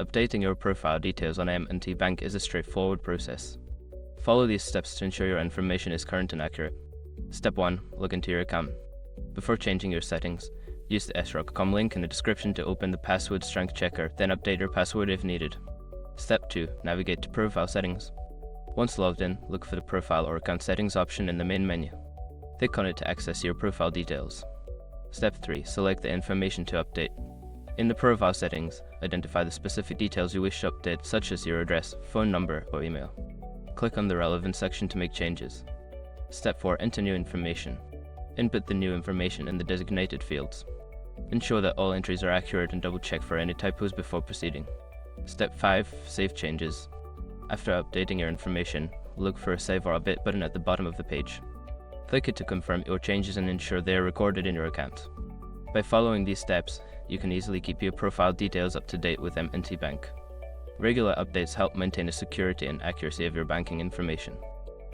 Updating your profile details on M&T Bank is a straightforward process. Follow these steps to ensure your information is current and accurate. Step 1. Log into your account. Before changing your settings, use the sroc.com link in the description to open the password strength checker, then update your password if needed. Step 2. Navigate to Profile Settings. Once logged in, look for the Profile or Account Settings option in the main menu. Click on it to access your profile details. Step 3. Select the information to update. In the profile settings, identify the specific details you wish to update, such as your address, phone number, or email. Click on the relevant section to make changes. Step 4. Enter new information. Input the new information in the designated fields. Ensure that all entries are accurate and double-check for any typos before proceeding. Step 5. Save changes. After updating your information, look for a Save or Update button at the bottom of the page. Click it to confirm your changes and ensure they are recorded in your account. By following these steps, you can easily keep your profile details up to date with M&T Bank. Regular updates help maintain the security and accuracy of your banking information.